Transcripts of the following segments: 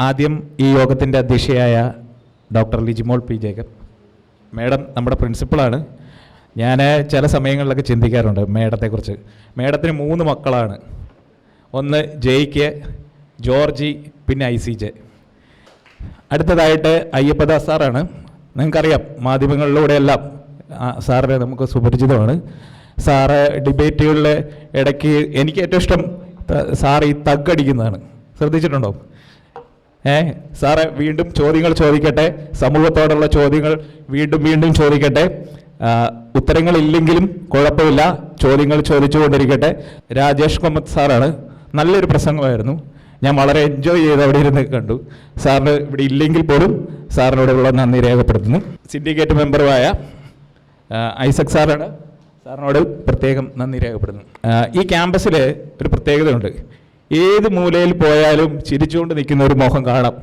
ആദ്യം ഈ യോഗത്തിൻ്റെ അധ്യക്ഷയായ doctor Lijimol P Jacob madam നമ്മുടെ പ്രിൻസിപ്പളാണ്. ഞാൻ ചില സമയങ്ങളിലൊക്കെ ചിന്തിക്കാറുണ്ട് മേഡത്തെക്കുറിച്ച്. മേഡത്തിന് 3 മക്കളാണ്. ഒന്ന് ജെയ്ക്ക്, ജോർജി, പിന്നെ ICJ. അടുത്തതായിട്ട് അയ്യപ്പദാസ് സാറാണ്. നിങ്ങൾക്കറിയാം, മാധ്യമങ്ങളിലൂടെയെല്ലാം സാറിനെ നമുക്ക് സുപരിചിതമാണ്. സാറ് ഡിബേറ്റുകളിലെ ഇടയ്ക്ക് എനിക്ക് ഏറ്റവും ഇഷ്ടം സാർ ഈ തഗ്ഗടിക്കുന്നതാണ്. ശ്രദ്ധിച്ചിട്ടുണ്ടോ? സാറ് വീണ്ടും ചോദ്യങ്ങൾ ചോദിക്കട്ടെ, സമൂഹത്തോടുള്ള ചോദ്യങ്ങൾ വീണ്ടും വീണ്ടും ചോദിക്കട്ടെ. ഉത്തരങ്ങളില്ലെങ്കിലും കുഴപ്പമില്ല, ചോദ്യങ്ങൾ ചോദിച്ചുകൊണ്ടിരിക്കട്ടെ. രാജേഷ് കൊമ്മത്ത് സാറാണ്. നല്ലൊരു പ്രസംഗമായിരുന്നു. ഞാൻ വളരെ എൻജോയ് ചെയ്ത് അവിടെ ഇരുന്ന് കണ്ടു. സാറിന് ഇവിടെ ഇല്ലെങ്കിൽ പോലും സാറിനോടുള്ള നന്ദി രേഖപ്പെടുത്തുന്നു. സിൻഡിക്കേറ്റ് മെമ്പറുമായ ഐസക് സാറാണ്. സാറിനോട് പ്രത്യേകം നന്ദി രേഖപ്പെടുത്തുന്നു. ഈ ക്യാമ്പസിൽ ഒരു പ്രത്യേകതയുണ്ട്. ഏത് മൂലയിൽ പോയാലും ചിരിച്ചുകൊണ്ട് നിൽക്കുന്ന ഒരു മുഖം കാണാം.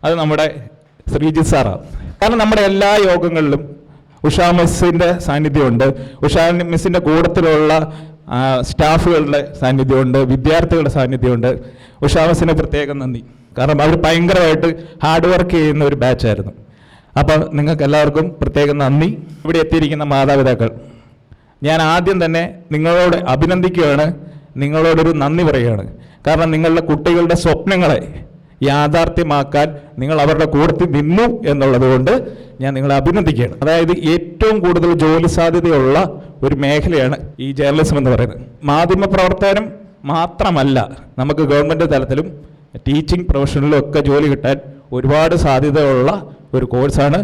അത് നമ്മുടെ ശ്രീജിത്ത് സാറാണ്. കാരണം നമ്മുടെ എല്ലാ യോഗങ്ങളിലും ഉഷാ മിസ്സിൻ്റെ സാന്നിധ്യമുണ്ട്. ഉഷാ മിസ്സിൻ്റെ കൂട്ടത്തിലുള്ള സ്റ്റാഫുകളുടെ സാന്നിധ്യമുണ്ട്, വിദ്യാർത്ഥികളുടെ സാന്നിധ്യമുണ്ട്. ഉഷാ മിസ്സിന് പ്രത്യേകം നന്ദി. കാരണം അവർ ഭയങ്കരമായിട്ട് ഹാർഡ് വർക്ക് ചെയ്യുന്ന ഒരു ബാച്ചായിരുന്നു. അപ്പം നിങ്ങൾക്ക് എല്ലാവർക്കും പ്രത്യേകം നന്ദി. ഇവിടെ എത്തിയിരിക്കുന്ന മാതാപിതാക്കൾ, ഞാൻ ആദ്യം തന്നെ നിങ്ങളോട് അഭിനന്ദിക്കുകയാണ്, നിങ്ങളോടൊരു നന്ദി പറയുകയാണ്. കാരണം നിങ്ങളുടെ കുട്ടികളുടെ സ്വപ്നങ്ങളെ യാഥാർത്ഥ്യമാക്കാൻ നിങ്ങൾ അവരുടെ കൂട്ടത്തിൽ നിന്നു എന്നുള്ളത് കൊണ്ട് ഞാൻ നിങ്ങളെ അഭിനന്ദിക്കുകയാണ്. അതായത് ഏറ്റവും കൂടുതൽ ജോലി സാധ്യതയുള്ള ഒരു മേഖലയാണ് ഈ ജേർണലിസം എന്ന് പറയുന്നത്. മാധ്യമപ്രവർത്തനം മാത്രമല്ല, നമുക്ക് ഗവൺമെൻറ് തലത്തിലും ടീച്ചിങ് പ്രൊഫഷനിലും ഒക്കെ ജോലി കിട്ടാൻ ഒരുപാട് സാധ്യതയുള്ള ഒരു കോഴ്സാണ്